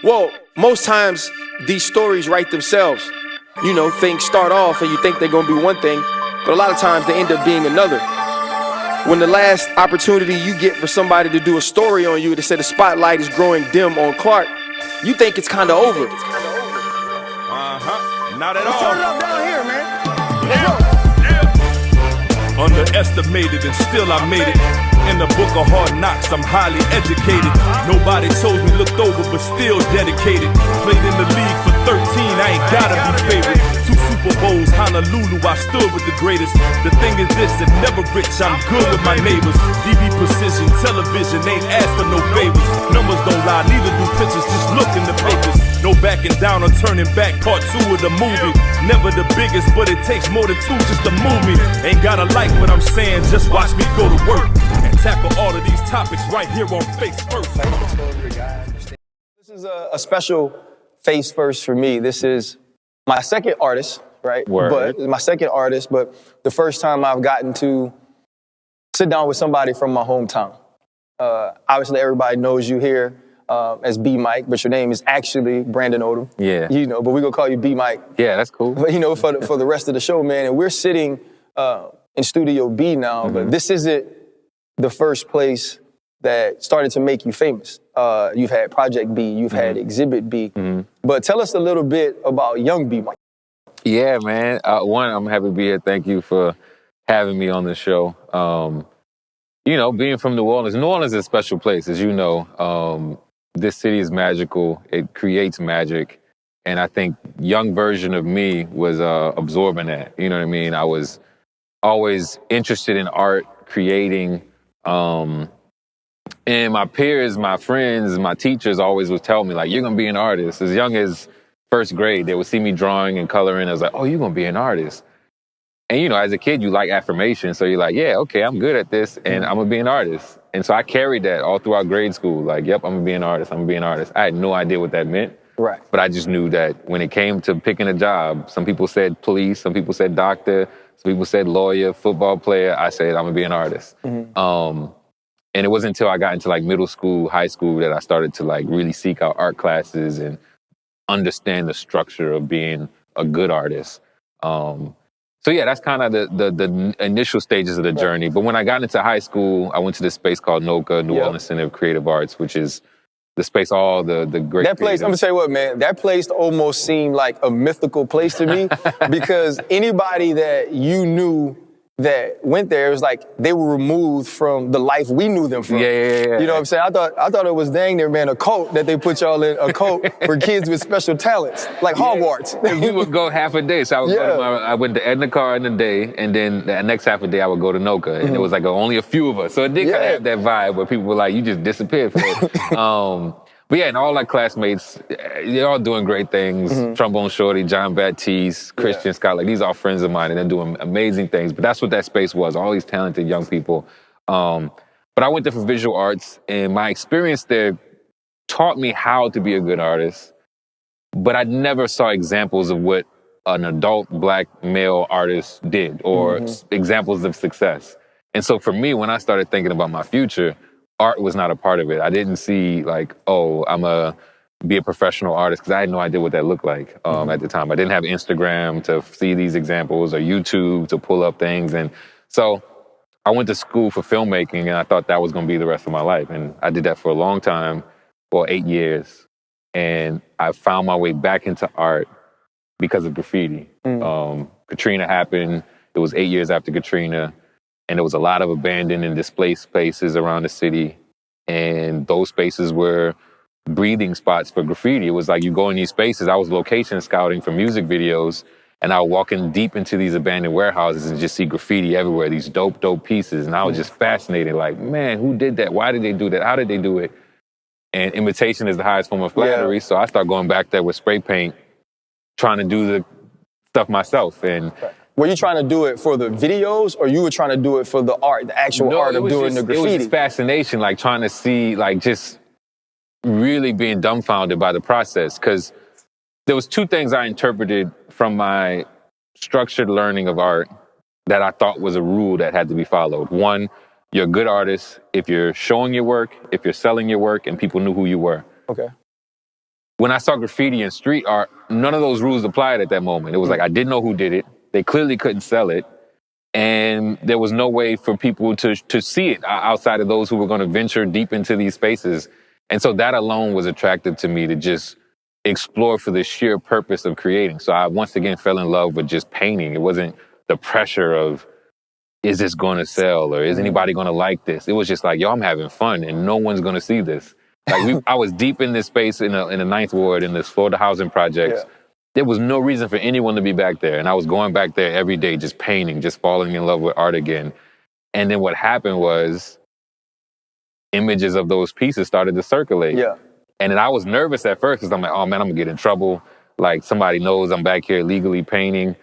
Well, most times these stories write themselves. You know, things start off and you think they're gonna be one thing, but a lot of times they end up being another. When the last opportunity you get for somebody to do a story on you to say the spotlight is growing dim on Clark, you think it's kind of over. Not at all. Turn it up down here, man. Underestimated and still I made it. In the book of hard knocks, I'm highly educated. Nobody told me looked over, but still dedicated. Played in the league for 13, I ain't gotta be favorite. 2 Super Bowls, Honolulu, I stood with the greatest. The thing is this, if never rich, I'm good with my neighbors. DB precision, television, ain't asked for no favors. Numbers don't lie, neither do pictures, just look in the papers. No backing down or turning back, part 2 of the movie. Never the biggest, but it takes more than 2 just to move me. Ain't gotta like what I'm saying, just watch me go to work and tackle all of these topics right here on Face First. This is a special Face First for me. This is my second artist, right? Word. But my second artist, but the first time I've gotten to sit down with somebody from my hometown. Obviously, everybody knows you here as Bmike, but your name is actually Brandan Odums. Yeah. You know, but we're gonna call you Bmike. Yeah, that's cool. But you know, for the rest of the show, man, and we're sitting in Studio B now, but this isn't the first place that started to make you famous. You've had Project B, you've had Exhibit B, but tell us a little bit about young Bmike. Yeah, man. One, I'm happy to be here. Thank you for having me on the show. You know, being from New Orleans is a special place, as you know. This city is magical. It creates magic. And I think young version of me was absorbing that. You know what I mean? I was always interested in art, creating. And my peers, my friends, my teachers always would tell me, like, you're going to be an artist. As young as first grade, they would see me drawing and coloring. I was like, oh, you're going to be an artist. And, you know, as a kid, you like affirmation. So you're like, yeah, okay, I'm good at this and I'm going to be an artist. And so I carried that all throughout grade school. Like, yep, I'm going to be an artist. I'm going to be an artist. I had no idea what that meant. Right. But I just knew that when it came to picking a job, some people said police, some people said doctor, some people said lawyer, football player. I said, I'm going to be an artist. And it wasn't until I got into like middle school, high school that I started to like really seek out art classes and understand the structure of being a good artist. So yeah, that's kind of the initial stages of the journey. But when I got into high school, I went to this space called NOCA, New Orleans Center of Creative Arts, which is the space all the great That place, I'm gonna tell you what, man, that place almost seemed like a mythical place to me because anybody that you knew that went there, it was like they were removed from the life we knew them from. Yeah. You know what I'm saying? I thought it was dang near, man, a cult that they put y'all in, a cult for kids with special talents, like Hogwarts. We would go half a day. So I went to Edna Carr in the day, and then the next half a day I would go to NOCA, and it was like only a few of us. So it did kind of have that vibe where people were like, you just disappeared for it. But yeah, and all our classmates, they're all doing great things. Trombone Shorty, John Baptiste, Christian Scott, like these are all friends of mine and they're doing amazing things. But that's what that space was, all these talented young people. But I went there for visual arts and my experience there taught me how to be a good artist. But I never saw examples of what an adult Black male artist did or examples of success. And so for me, when I started thinking about my future, art was not a part of it. I didn't see like, oh, I'm a be a professional artist because I had no idea what that looked like at the time. I didn't have Instagram to see these examples or YouTube to pull up things. And so I went to school for filmmaking and I thought that was going to be the rest of my life. And I did that for a long time, for 8 years. And I found my way back into art because of graffiti. Katrina happened. It was 8 years after Katrina. And there was a lot of abandoned and displaced spaces around the city. And those spaces were breathing spots for graffiti. It was like you go in these spaces. I was location scouting for music videos, and I would walk in deep into these abandoned warehouses and just see graffiti everywhere, these dope pieces. And I was just fascinated, like, man, who did that? Why did they do that? How did they do it? And imitation is the highest form of flattery. So I started going back there with spray paint, trying to do the stuff myself. And were you trying to do it for the videos or you were trying to do it for the art, the actual art of doing the graffiti? It was just fascination, like trying to see, like just really being dumbfounded by the process. Because there was 2 things I interpreted from my structured learning of art that I thought was a rule that had to be followed. One, you're a good artist if you're showing your work, if you're selling your work, and people knew who you were. Okay. when I saw graffiti and street art, none of those rules applied at that moment. It was like, I didn't know who did it. They clearly couldn't sell it. And there was no way for people to see it outside of those who were going to venture deep into these spaces. And so that alone was attractive to me, to just explore for the sheer purpose of creating. So I once again fell in love with just painting. It wasn't the pressure of, is this going to sell, or is anybody going to like this? It was just like, yo, I'm having fun and no one's going to see this. Like I was deep in this space in the Ninth Ward in this Florida housing projects. Yeah. There was no reason for anyone to be back there. And I was going back there every day, just painting, just falling in love with art again. And then what happened was images of those pieces started to circulate. Yeah. And then I was nervous at first because I'm like, oh man, I'm gonna get in trouble. Like somebody knows I'm back here legally painting.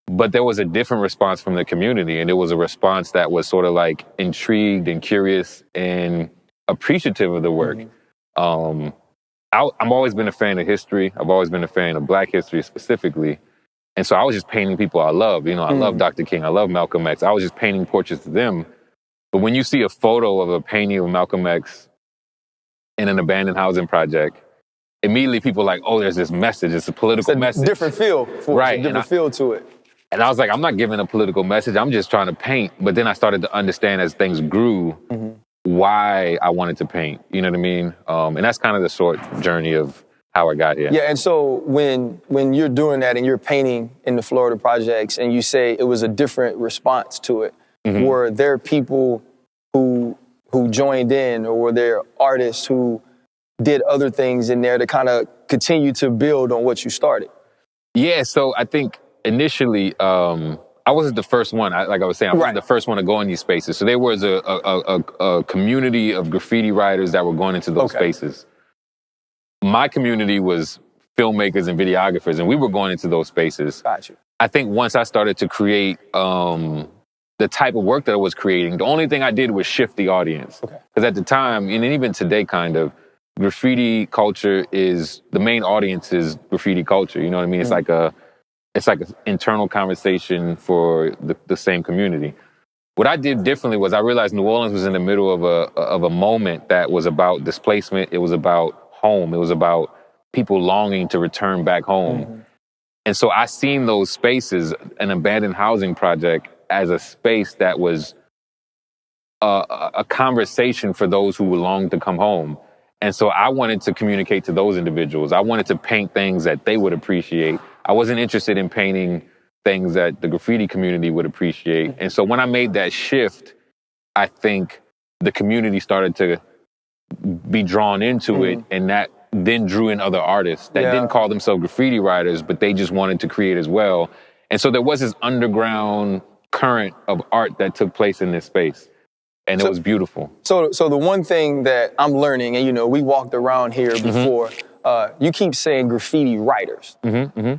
But there was a different response from the community. And it was a response that was sort of like intrigued and curious and appreciative of the work. I've always been a fan of history. I've always been a fan of Black history specifically. And so I was just painting people I love. You know, I love Dr. King. I love Malcolm X. I was just painting portraits of them. But when you see a photo of a painting of Malcolm X in an abandoned housing project, immediately people are like, oh, there's this message. It's a political message. Different feel for right. it. Different feel to it. And I was like, I'm not giving a political message. I'm just trying to paint. But then I started to understand as things grew, why I wanted to paint, you know what I mean? And that's kind of the short journey of how I got here. Yeah, and so when you're doing that and you're painting in the Florida projects and you say it was a different response to it, were there people who joined in, or were there artists who did other things in there to kind of continue to build on what you started? Yeah, so I think initially, I wasn't the first one. Like I was saying, I wasn't the first one to go in these spaces. So there was a community of graffiti writers that were going into those spaces. My community was filmmakers and videographers, and we were going into those spaces. Gotcha. I think once I started to create the type of work that I was creating, the only thing I did was shift the audience. Because at the time, and even today kind of, graffiti culture is, the main audience is graffiti culture. You know what I mean? It's like an internal conversation for the same community. What I did differently was I realized New Orleans was in the middle of a moment that was about displacement. It was about home. It was about people longing to return back home. And so I seen those spaces, an abandoned housing project, as a space that was a conversation for those who longed to come home. And so I wanted to communicate to those individuals. I wanted to paint things that they would appreciate. I wasn't interested in painting things that the graffiti community would appreciate. And so when I made that shift, I think the community started to be drawn into it, and that then drew in other artists that didn't call themselves graffiti writers, but they just wanted to create as well. And so there was this underground current of art that took place in this space. And it was beautiful. So the one thing that I'm learning, and you know, we walked around here before, you keep saying graffiti writers.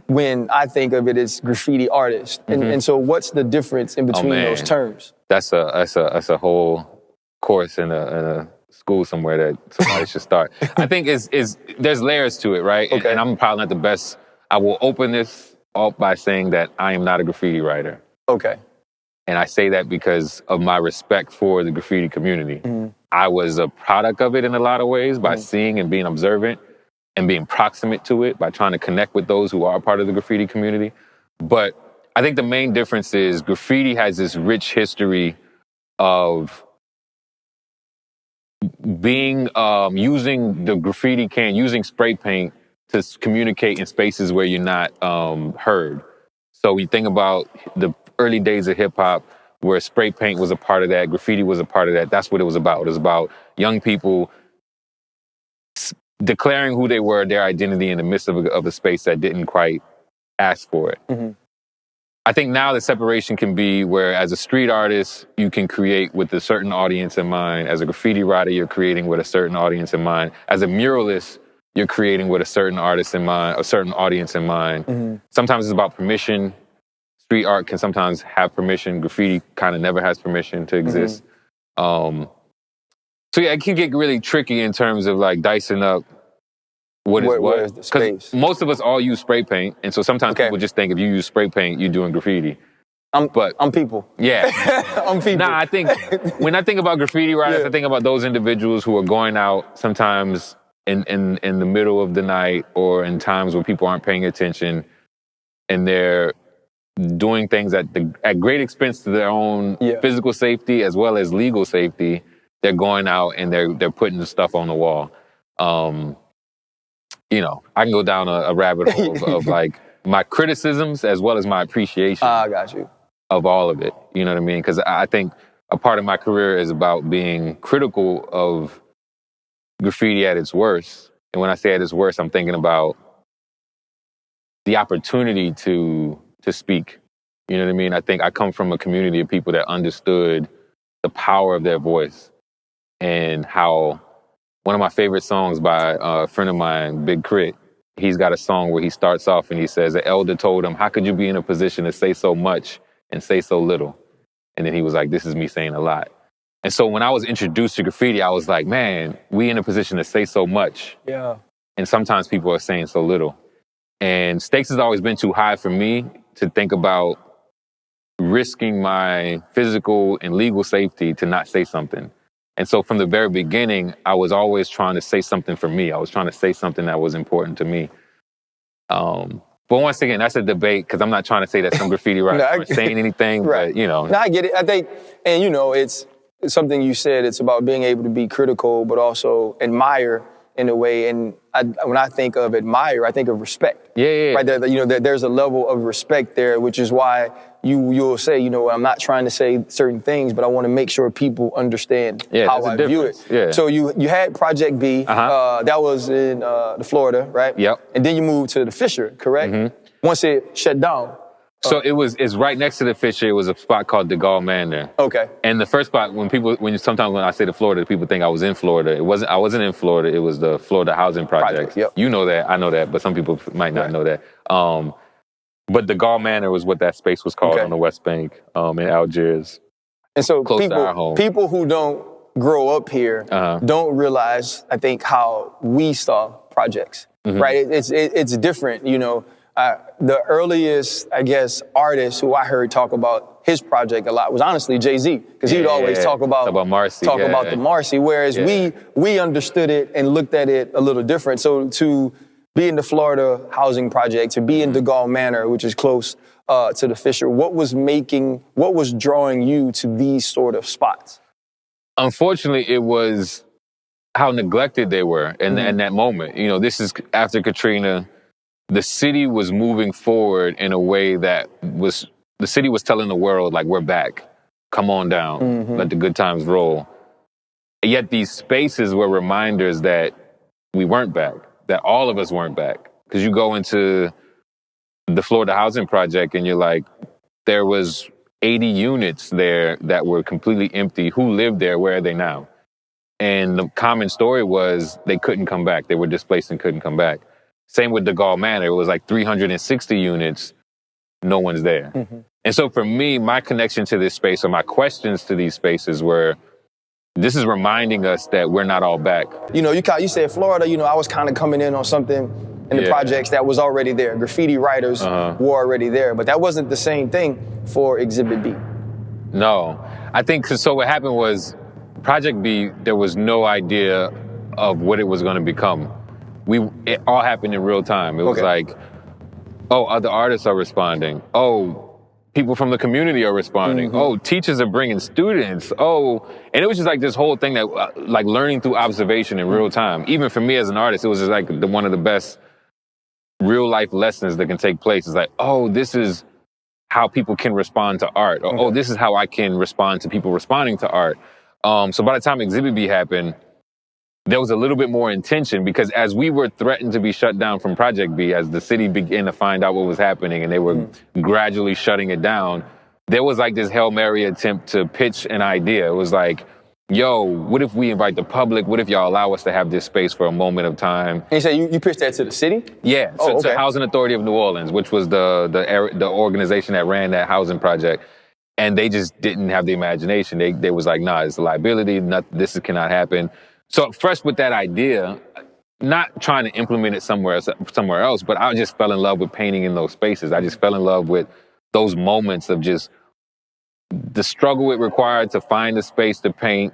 When I think of it as graffiti artists. And so what's the difference in between those terms? That's a whole course in a school somewhere that somebody should start. I think there's layers to it, right? Okay. And I'm probably not the best. I will open this up by saying that I am not a graffiti writer. Okay. And I say that because of my respect for the graffiti community. I was a product of it in a lot of ways by seeing and being observant and being proximate to it, by trying to connect with those who are part of the graffiti community. But I think the main difference is graffiti has this rich history of being, using the graffiti can, using spray paint to communicate in spaces where you're not heard. So we think about the early days of hip hop, where spray paint was a part of that, graffiti was a part of that. That's what it was about. It was about young people declaring who they were, their identity in the midst of a space that didn't quite ask for it. I think now the separation can be where, as a street artist, you can create with a certain audience in mind. As a graffiti writer, you're creating with a certain audience in mind. As a muralist, you're creating with a certain artist in mind, a certain audience in mind. Sometimes it's about permission. Street art can sometimes have permission. Graffiti kind of never has permission to exist. So yeah, it can get really tricky in terms of like dicing up what is what. Because most of us all use spray paint, and so sometimes people just think if you use spray paint, you're doing graffiti. I'm people. Yeah. I'm people. Nah, I think when I think about graffiti writers, I think about those individuals who are going out sometimes in the middle of the night or in times when people aren't paying attention, and they're doing things at great expense to their own physical safety as well as legal safety. They're going out and they're putting the stuff on the wall. You know, I can go down a rabbit hole of like my criticisms as well as my appreciation. I got you. Of all of it. You know what I mean? Because I think a part of my career is about being critical of graffiti at its worst. And when I say at its worst, I'm thinking about the opportunity to speak. You know what I mean? I think I come from a community of people that understood the power of their voice, and how one of my favorite songs by a friend of mine, Big Crit, he's got a song where he starts off and he says, "The elder told him, how could you be in a position to say so much and say so little?" And then he was like, "This is me saying a lot." And so when I was introduced to graffiti, I was like, man, we in a position to say so much. Yeah. And sometimes people are saying so little. And stakes has always been too high for me to think about risking my physical and legal safety to not say something. And so from the very beginning, I was always trying to say something for me. I was trying to say something that was important to me. But once again, that's a debate, because I'm not trying to say that some graffiti writers aren't saying anything, right. But, you know. No, I get it. I think, and you know, it's something you said, it's about being able to be critical, but also admire in a way. And when I think of admire, I think of respect. Yeah. Right there, you know, there's a level of respect there, which is why you'll say, you know, I'm not trying to say certain things, but I want to make sure people understand how I view it. Yeah. So you had Project B, that was in the Florida, right? Yep. And then you moved to the Fisher, correct? Mm-hmm. Once it shut down. So it's right next to the Fisher. It was a spot called DeGaulle Manor. Okay. And the first spot, sometimes when I say the Florida, people think I was in Florida. I wasn't in Florida. It was the Florida Housing Project. Yep. You know that, I know that, but some people might not know that. But DeGaulle Manor was what that space was called on the West Bank in Algiers. And so close to our home. People who don't grow up here don't realize, I think, how we saw projects, right? It's different, you know. The earliest, I guess, artist who I heard talk about his project a lot was honestly Jay-Z, because he would always talk about Marcy, about the Marcy, whereas we understood it and looked at it a little different. So to be in the Florida Housing Project, to be in DeGaulle Manor, which is close to the Fisher, what was drawing you to these sort of spots? Unfortunately, it was how neglected they were in that moment. You know, this is after Katrina. The city was moving forward in a way that the city was telling the world, like, we're back. Come on down. Let the good times roll. Yet these spaces were reminders that we weren't back, that all of us weren't back. Because you go into the Florida Housing Project and you're like, there was 80 units there that were completely empty. Who lived there? Where are they now? And the common story was they couldn't come back. They were displaced and couldn't come back. Same with DeGaulle Manor. It was like 360 units. No one's there. And so for me, my connection to this space, or my questions to these spaces were, this is reminding us that we're not all back. You know, you said Florida, you know, I was kind of coming in on something in the projects that was already there. Graffiti writers were already there, but that wasn't the same thing for Exhibit B. No. I think, so what happened was, Project B, there was no idea of what it was going to become. It all happened in real time. It was like, oh, other artists are responding. Oh, people from the community are responding. Oh, teachers are bringing students. Oh, and it was just like this whole thing that, like, learning through observation in real time. Even for me as an artist, it was just like one of the best real life lessons that can take place. It's like, oh, this is how people can respond to art. Or, oh, this is how I can respond to people responding to art. So by the time Exhibit B happened, there was a little bit more intention, because as we were threatened to be shut down from Project B, as the city began to find out what was happening and they were gradually shutting it down, there was like this Hail Mary attempt to pitch an idea. It was like, yo, what if we invite the public? What if y'all allow us to have this space for a moment of time? And you say you pitched that to the city? Yeah, so to Housing Authority of New Orleans, which was the organization that ran that housing project. And they just didn't have the imagination. They was like, nah, it's a liability. This cannot happen. So fresh with that idea, not trying to implement it somewhere else, but I just fell in love with painting in those spaces. I just fell in love with those moments of just the struggle it required to find a space to paint,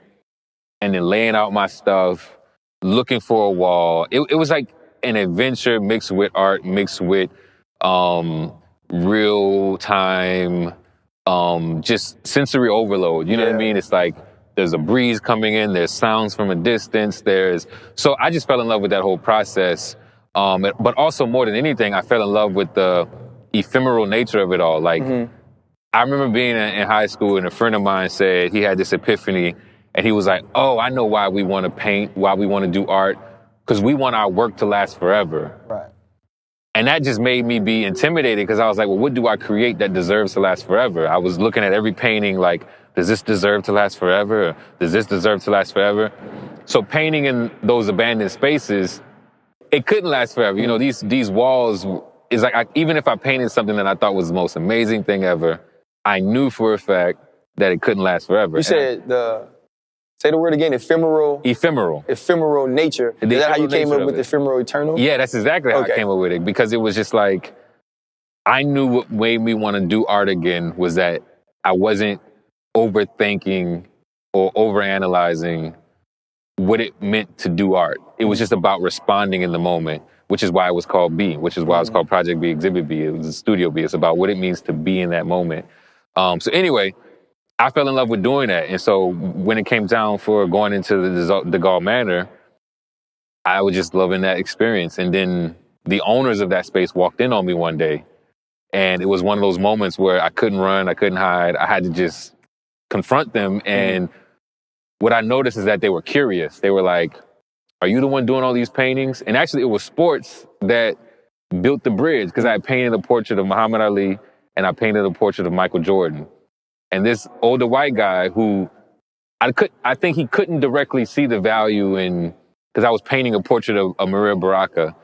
and then laying out my stuff, looking for a wall. It was like an adventure mixed with art, mixed with real time, just sensory overload. You know what I mean? It's like there's a breeze coming in, there's sounds from a distance, so I just fell in love with that whole process. But also more than anything, I fell in love with the ephemeral nature of it all. Like, I remember being in high school and a friend of mine said he had this epiphany and he was like, oh, I know why we want to paint, why we want to do art, because we want our work to last forever. Right. And that just made me be intimidated because I was like, well, what do I create that deserves to last forever? I was looking at every painting like, does this deserve to last forever? Or does this deserve to last forever? So painting in those abandoned spaces, it couldn't last forever. You know, these walls, is like, even if I painted something that I thought was the most amazing thing ever, I knew for a fact that it couldn't last forever. You said say the word again, ephemeral. Ephemeral nature. Is that how you came up with ephemeral eternal? Yeah, that's exactly how I came up with it, because it was just like, I knew what made me want to do art again was that I wasn't overthinking or overanalyzing what it meant to do art. It was just about responding in the moment, which is why it was called B, which is why it's called Project B, Exhibit B. It was Studio B. It's about what it means to be in that moment. So anyway, I fell in love with doing that. And so when it came down for going into the Gaulle Manor, I was just loving that experience. And then the owners of that space walked in on me one day. And it was one of those moments where I couldn't run, I couldn't hide. I had to just confront them. And what I noticed is that they were curious. They were like, are you the one doing all these paintings? And actually it was sports that built the bridge, because I had painted a portrait of Muhammad Ali and I painted a portrait of Michael Jordan. And this older white guy who I think he couldn't directly see the value in, because I was painting a portrait of Maria Baraka,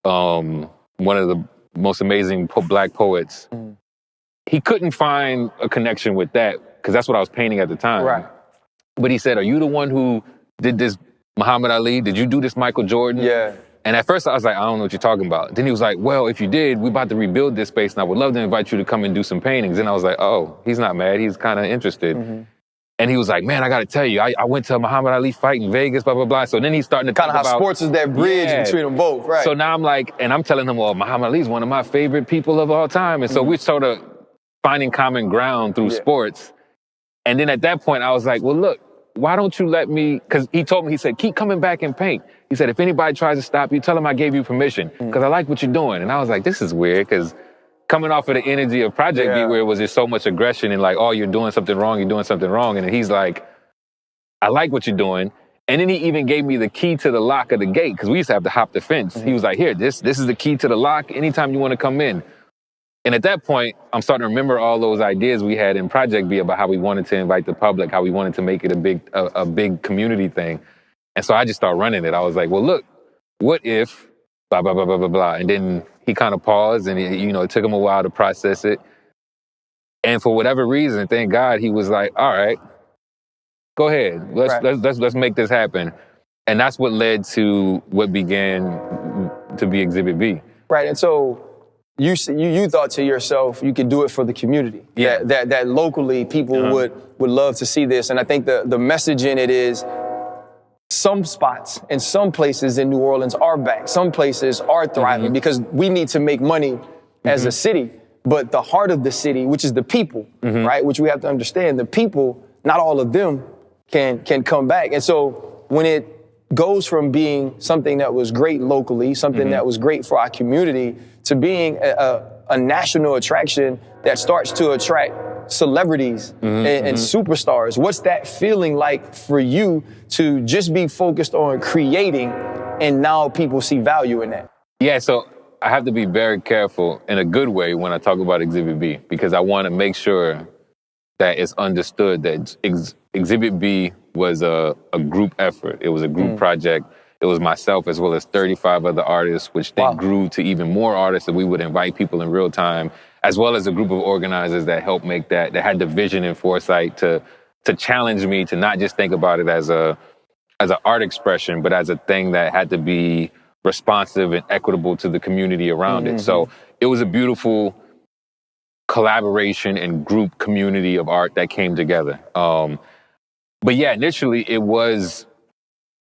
one of the most amazing Black poets. He couldn't find a connection with that, because that's what I was painting at the time. Right. But he said, are you the one who did this Muhammad Ali? Did you do this Michael Jordan? Yeah. And at first I was like, I don't know what you're talking about. Then he was like, well, if you did, we're about to rebuild this space and I would love to invite you to come and do some paintings. And I was like, oh, he's not mad. He's kind of interested. And he was like, man, I got to tell you, I went to a Muhammad Ali fight in Vegas, blah, blah, blah. So then he's starting to kind of how sports is that bridge between them both, right? So now I'm like, and I'm telling him, well, Muhammad Ali is one of my favorite people of all time. And so we're sort of finding common ground through sports. And then at that point, I was like, well, look, why don't you let me, because he told me, he said, keep coming back and paint. He said, if anybody tries to stop you, tell them I gave you permission, because I like what you're doing. And I was like, this is weird, because coming off of the energy of Project B, where it was just so much aggression and like, oh, you're doing something wrong, you're doing something wrong. And then he's like, I like what you're doing. And then he even gave me the key to the lock of the gate, because we used to have to hop the fence. He was like, here, this is the key to the lock anytime you want to come in. And at that point, I'm starting to remember all those ideas we had in Project B about how we wanted to invite the public, how we wanted to make it a big community thing. And so I just started running it. I was like, well, look, what if blah, blah, blah, blah, blah, blah. And then he kind of paused and, it took him a while to process it. And for whatever reason, thank God, he was like, all right, go ahead. Let's make this happen. And that's what led to what began to be Exhibit B. Right. And so you thought to yourself, you could do it for the community. Yeah. That locally people would love to see this. And I think the message in it is some spots and some places in New Orleans are back. Some places are thriving because we need to make money as a city. But the heart of the city, which is the people, right? Which we have to understand, the people, not all of them can come back. And so when it goes from being something that was great locally, something that was great for our community, to being a national attraction that starts to attract celebrities and superstars. What's that feeling like for you to just be focused on creating and now people see value in that? Yeah, so I have to be very careful in a good way when I talk about Exhibit B, because I want to make sure that it's understood that Exhibit B was a group effort. It was a group project. It was myself as well as 35 other artists, which then grew to even more artists that we would invite people in real time, as well as a group of organizers that helped make that had the vision and foresight to challenge me to not just think about it as an art expression, but as a thing that had to be responsive and equitable to the community around it. So it was a beautiful collaboration and group community of art that came together. But yeah, initially it was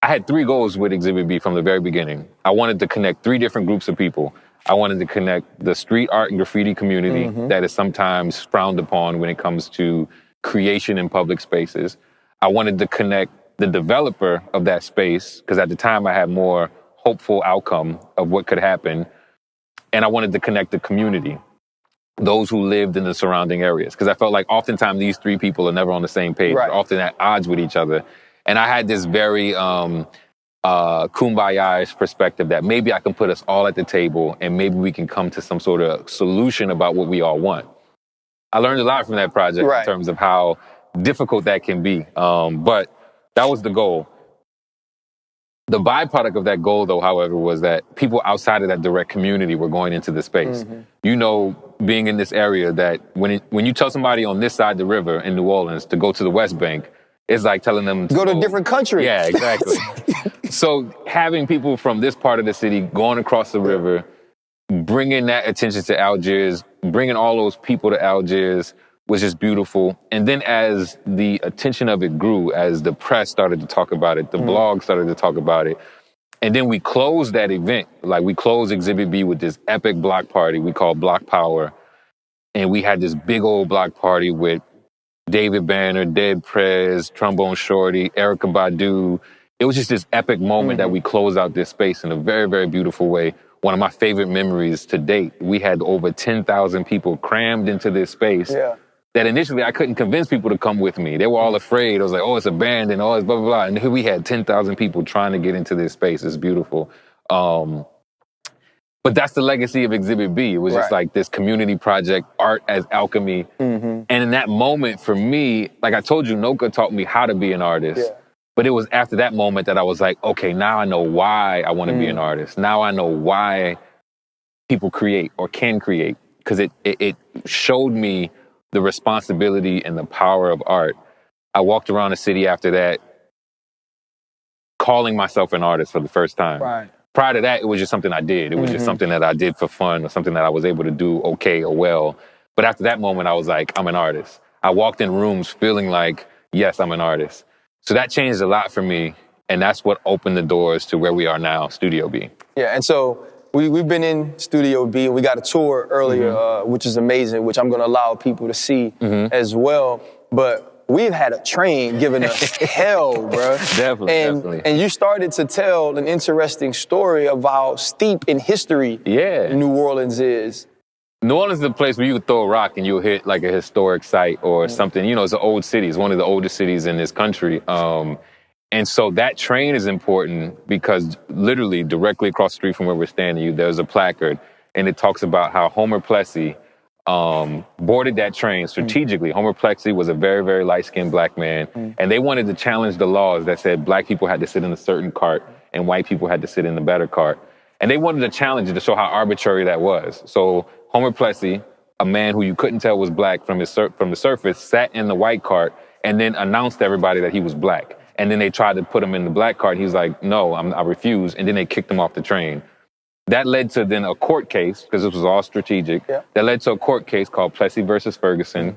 I had 3 goals with Exhibit B from the very beginning. I wanted to connect 3 different groups of people. I wanted to connect the street art and graffiti community that is sometimes frowned upon when it comes to creation in public spaces. I wanted to connect the developer of that space, because at the time I had more hopeful outcome of what could happen. And I wanted to connect the community, those who lived in the surrounding areas. Because I felt like oftentimes these 3 people are never on the same page, Right. they're often at odds with each other. And I had this very kumbaya-ish perspective that maybe I can put us all at the table and maybe we can come to some sort of solution about what we all want. I learned a lot from that project in terms of how difficult that can be. But that was the goal. The byproduct of that goal, though, however, was that people outside of that direct community were going into the space. You know, being in this area, that when you tell somebody on this side of the river in New Orleans to go to the West Bank, it's like telling them to go to a different country. Yeah, exactly. So having people from this part of the city going across the river, bringing that attention to Algiers, bringing all those people to Algiers was just beautiful. And then as the attention of it grew, as the press started to talk about it, the blog started to talk about it, and then we closed that event. Like, we closed Exhibit B with this epic block party we called Block Power. And we had this big old block party with David Banner, Dead Prez, Trombone Shorty, Erykah Badu. It was just this epic moment that we closed out this space in a very, very beautiful way. One of my favorite memories to date. We had over 10,000 people crammed into this space. That initially I couldn't convince people to come with me. They were all afraid. I was like, oh, it's abandoned, oh, it's blah, blah, blah. And here we had 10,000 people trying to get into this space. It's beautiful. But that's the legacy of Exhibit B. It was just like this community project, art as alchemy. And in that moment, for me, like I told you, Noka taught me how to be an artist. But it was after that moment that I was like, okay, now I know why I want to be an artist. Now I know why people create or can create. Because it showed me the responsibility and the power of art. I walked around the city after that, calling myself an artist for the first time. Prior to that, it was just something I did. It was just something that I did for fun, or something that I was able to do okay or well. But after that moment, I was like, I'm an artist. I walked in rooms feeling like, yes, I'm an artist. So that changed a lot for me. And that's what opened the doors to where we are now, Studio B. Yeah, and so we've been in Studio B. We got a tour earlier, which is amazing, which I'm going to allow people to see as well. But we've had a train giving us hell, bro. Definitely. And you started to tell an interesting story of how steep in history New Orleans is. New Orleans is a place where you could throw a rock and you'll hit like a historic site or something. You know, it's an old city. It's one of the oldest cities in this country. And so that train is important because literally directly across the street from where we're standing, there's a placard, and it talks about how Homer Plessy boarded that train strategically. Homer Plessy was a very, very light-skinned black man, and they wanted to challenge the laws that said black people had to sit in a certain cart and white people had to sit in the better cart. And they wanted to challenge it to show how arbitrary that was. So Homer Plessy, a man who you couldn't tell was black from the surface, sat in the white cart and then announced to everybody that he was black. And then they tried to put him in the black cart. He was like, no, I refuse. And then they kicked him off the train. That led to then a court case, because this was all strategic. That led to a court case called Plessy versus Ferguson,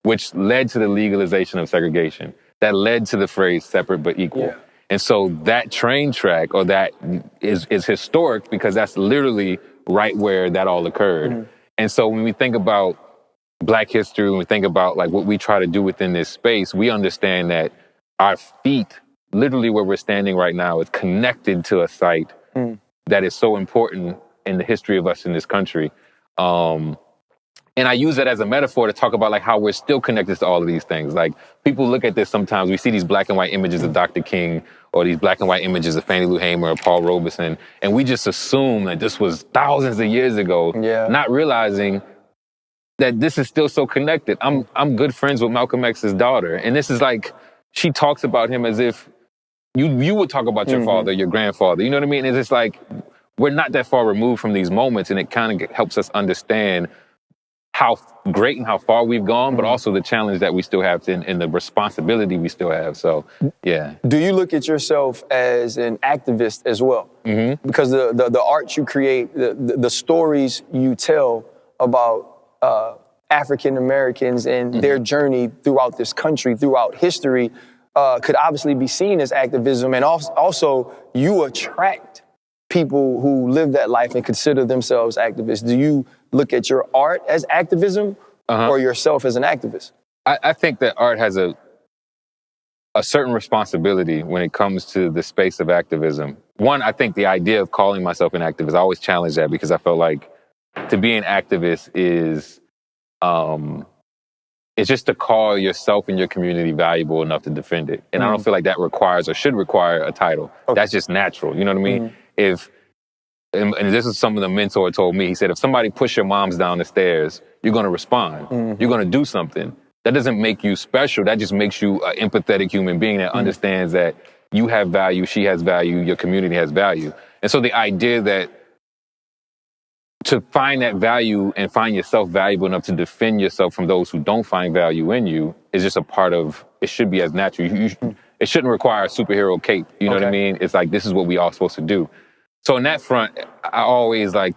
which led to the legalization of segregation. That led to the phrase separate but equal. And so that train track, or that is historic because that's literally right where that all occurred. And so when we think about Black history, when we think about like what we try to do within this space, we understand that our feet, literally where we're standing right now, is connected to a site that is so important in the history of us in this country. And I use that as a metaphor to talk about like how we're still connected to all of these things. Like, people look at this sometimes, we see these black and white images of Dr. King, or these black and white images of Fannie Lou Hamer or Paul Robeson, and we just assume that this was thousands of years ago, not realizing that this is still so connected. I'm good friends with Malcolm X's daughter, and this is like, she talks about him as if you would talk about your father, your grandfather, you know what I mean? And it's like, we're not that far removed from these moments, and it kind of helps us understand how great and how far we've gone, but also the challenge that we still have and the responsibility we still have. So, yeah. Do you look at yourself as an activist as well? Because the art you create, the stories you tell about African Americans and their journey throughout this country, throughout history, could obviously be seen as activism, and also you attract people who live that life and consider themselves activists. Do you look at your art as activism or yourself as an activist? I think that art has a certain responsibility when it comes to the space of activism. One, I think the idea of calling myself an activist, I always challenge that because I felt like to be an activist is it's just to call yourself and your community valuable enough to defend it. And I don't feel like that requires or should require a title. Okay. That's just natural. You know what I mean? And this is something the mentor told me. He said, if somebody push your moms down the stairs, you're going to respond. You're going to do something. That doesn't make you special. That just makes you an empathetic human being that understands that you have value, she has value, your community has value. And so the idea that to find that value and find yourself valuable enough to defend yourself from those who don't find value in you is just a part of, it should be as natural. It shouldn't require a superhero cape. You know what I mean? It's like, this is what we all supposed to do. So in that front, I always I'm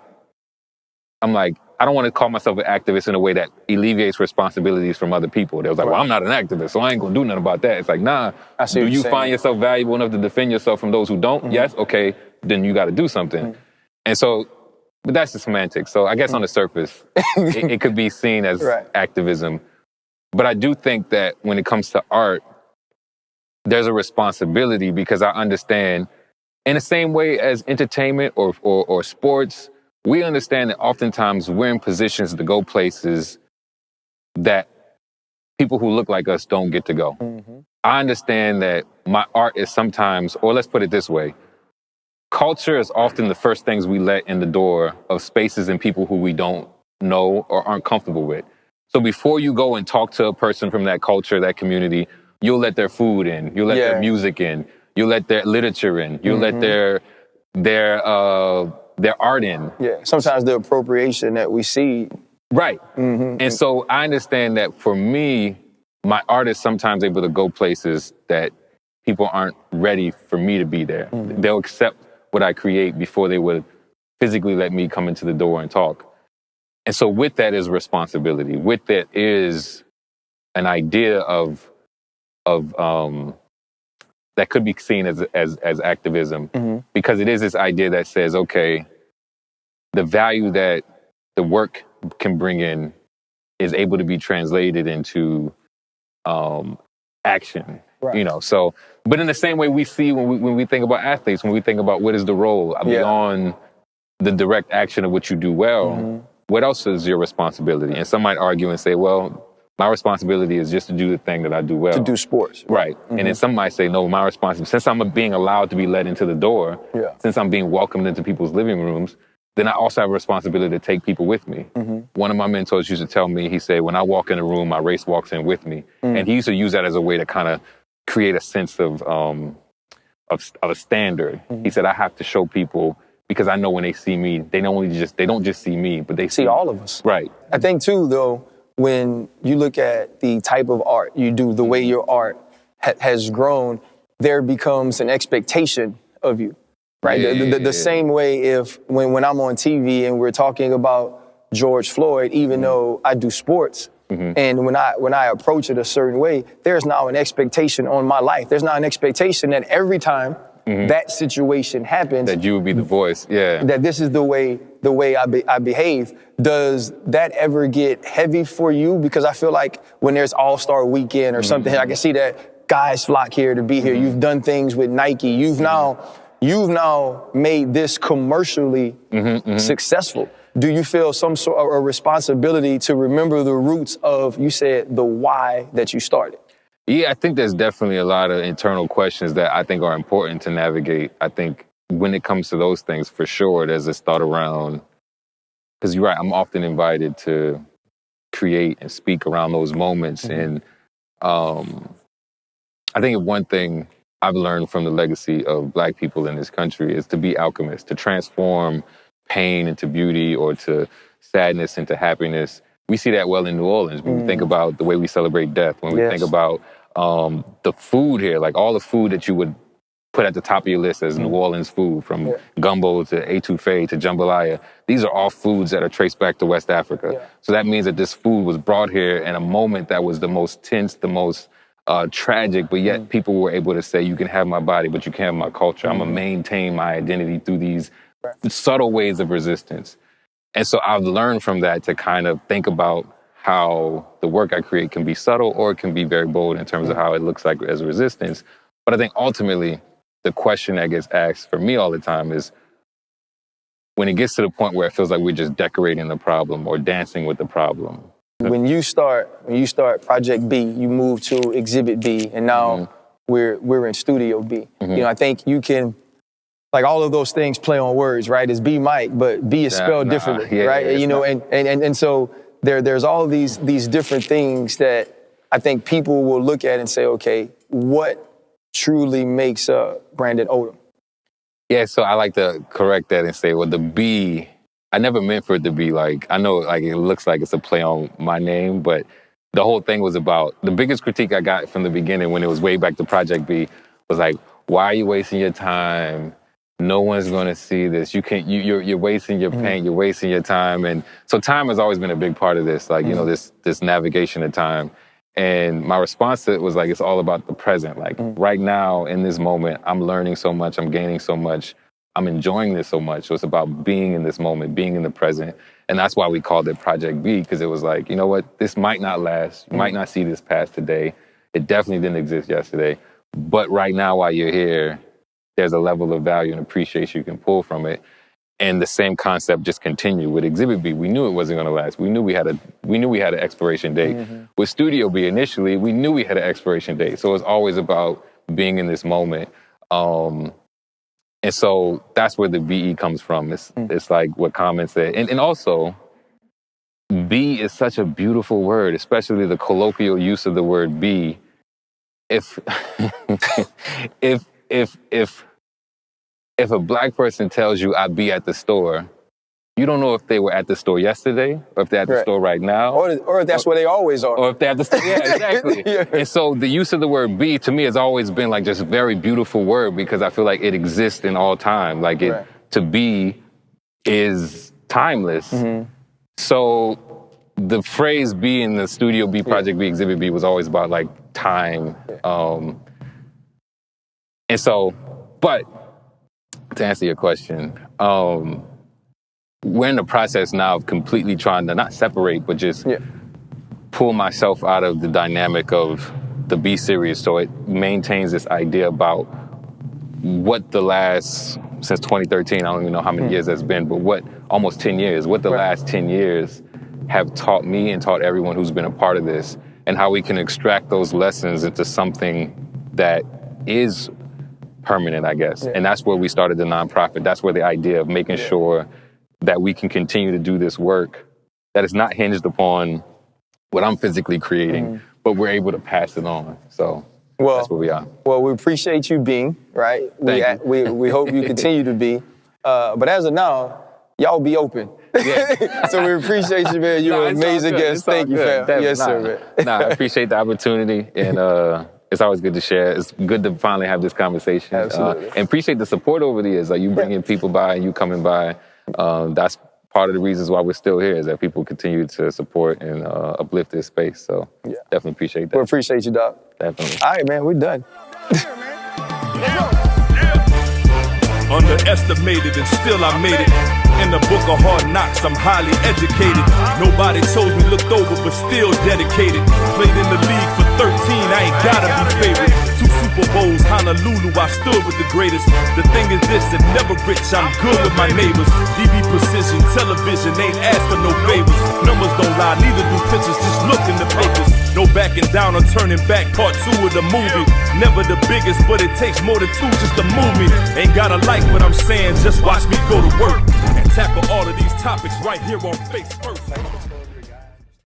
like, I don't want to call myself an activist in a way that alleviates responsibilities from other people. They was like, well, I'm not an activist, so I ain't gonna do nothing about that. It's like, nah, do you find yourself valuable enough to defend yourself from those who don't? Yes, okay, then you gotta do something. And so, but that's the semantics. So I guess on the surface, it could be seen as activism. But I do think that when it comes to art, there's a responsibility because I understand in the same way as entertainment or sports, we understand that oftentimes we're in positions to go places that people who look like us don't get to go. I understand that my art is sometimes, or let's put it this way, culture is often the first things we let in the door of spaces and people who we don't know or aren't comfortable with. So before you go and talk to a person from that culture, that community, you'll let their food in, you'll let their music in, you'll let their literature in, you'll let their art in. Yeah, sometimes the appropriation that we see. Right. And so I understand that for me, my art is sometimes able to go places that people aren't ready for me to be there. They'll accept what I create before they would physically let me come into the door and talk. And so with that is responsibility. With that is an idea of that could be seen as activism, because it is this idea that says, okay, the value that the work can bring in is able to be translated into action, you know. So, but in the same way we see when we think about athletes, when we think about what is the role beyond the direct action of what you do well, what else is your responsibility? And some might argue and say, well, my responsibility is just to do the thing that I do well. To do sports. Right. And then some might say, no, my responsibility, since I'm being allowed to be let into the door, since I'm being welcomed into people's living rooms, then I also have a responsibility to take people with me. One of my mentors used to tell me, he said, when I walk in a room, my race walks in with me. And he used to use that as a way to kind of create a sense of a standard. He said, I have to show people, because I know when they see me, they don't just see me, but they see all of us. Right. I think too, though, when you look at the type of art you do, the way your art has grown, there becomes an expectation of you, right? The same way if when I'm on TV and we're talking about George Floyd, even though I do sports, and when I approach it a certain way, there's now an expectation on my life. There's now an expectation that every time that situation happens, that you would be the voice, that this is the way I behave. Does that ever get heavy for you? Because I feel like when there's All-Star Weekend or something, I can see that guys flock here to be here. You've done things with Nike. You've now made this commercially successful. Do you feel some sort of a responsibility to remember the roots of, you said, the why that you started? Yeah, I think there's definitely a lot of internal questions that I think are important to navigate. I think when it comes to those things, for sure, there's this thought around, because you're right, I'm often invited to create and speak around those moments. And I think one thing I've learned from the legacy of Black people in this country is to be alchemists, to transform pain into beauty or to sadness into happiness. We see that well in New Orleans when we think about the way we celebrate death, when we think about the food here, like all the food that you would put at the top of your list as New Orleans food, from gumbo to etouffee to jambalaya. These are all foods that are traced back to West Africa. So that means that this food was brought here in a moment that was the most tense, the most tragic, but yet people were able to say, you can have my body, but you can't have my culture. I'm going to maintain my identity through these subtle ways of resistance. And so I've learned from that to kind of think about how the work I create can be subtle or it can be very bold in terms of how it looks like as resistance. But I think ultimately, the question that gets asked for me all the time is, when it gets to the point where it feels like we're just decorating the problem or dancing with the problem. When you start Project B, you move to Exhibit B, and now we're in Studio B. You know, I think you can, like, all of those things play on words, right? It's Bmike, but B is spelled differently, right? You know, and so there's all of these different things that I think people will look at and say, okay, what truly makes Brandan Odom? Yeah, so I like to correct that and say, well, the B, I never meant for it to be like, I know like it looks like it's a play on my name, but the whole thing was about, the biggest critique I got from the beginning when it was way back to Project B was like, why are you wasting your time? No one's going to see this. You're wasting your paint, you're wasting your time. And so time has always been a big part of this, like, you know, this navigation of time. And my response to it was like, it's all about the present. Like right now in this moment, I'm learning so much, I'm gaining so much, I'm enjoying this so much. So it's about being in this moment, being in the present. And that's why we called it Project B, because it was like, you know what, this might not last. You might not see this past today. It definitely didn't exist yesterday. But right now, while you're here, there's a level of value and appreciation you can pull from it. And the same concept just continued with Exhibit B. We knew it wasn't going to last. We knew we had an expiration date. With Studio B initially, we knew we had an expiration date. So it's always about being in this moment. And so that's where the BE comes from. It's like what Common said. And also, B is such a beautiful word, especially the colloquial use of the word B. If a black person tells you I'll be at the store, you don't know if they were at the store yesterday or if they're at the store right now. Or if that's where they always are. Or if they're at the store. Yeah, exactly. And so the use of the word be, to me, has always been like just a very beautiful word because I feel like it exists in all time. Like to be is timeless. So the phrase be in the Studio B, Project B, Exhibit B was always about like time. And so, but to answer your question, we're in the process now of completely trying to not separate, but just pull myself out of the dynamic of the B series. So it maintains this idea about what the last, since 2013, I don't even know how many years that's been, but what, almost 10 years, what the last 10 years have taught me and taught everyone who's been a part of this, and how we can extract those lessons into something that is permanent, I guess. And that's where we started the nonprofit. That's where the idea of making sure that we can continue to do this work that is not hinged upon what I'm physically creating, but we're able to pass it on. So that's where we are. Well, we appreciate you being, right? We hope you continue to be. But as of now, y'all be open. So we appreciate you, man. You're an amazing guest. Thank you, fam. Yes, sir, man. I appreciate the opportunity. And it's always good to share. It's good to finally have this conversation. Absolutely. And appreciate the support over the years. Like you bringing people by and you coming by. That's part of the reasons why we're still here, is that people continue to support and uplift this space. So definitely appreciate that. We appreciate you, Doc. Definitely. All right, man, we're done. Underestimated and still I made it. In the book of hard knocks, I'm highly educated. Nobody chose me, looked over, but still dedicated. Played in the league for 13, I ain't gotta be favorite. 2 Super Bowls, Honolulu, I stood with the greatest. The thing is this, that never rich, I'm good with my neighbors. DB precision, television, ain't asked for no favors. Numbers don't lie, neither do pictures, just look in the papers. No backing down or turning back, part 2 of the movie. Never the biggest, but it takes more than 2 just to move me. Ain't gotta like what I'm saying, just watch me go to work and tackle all of these topics right here on Face First.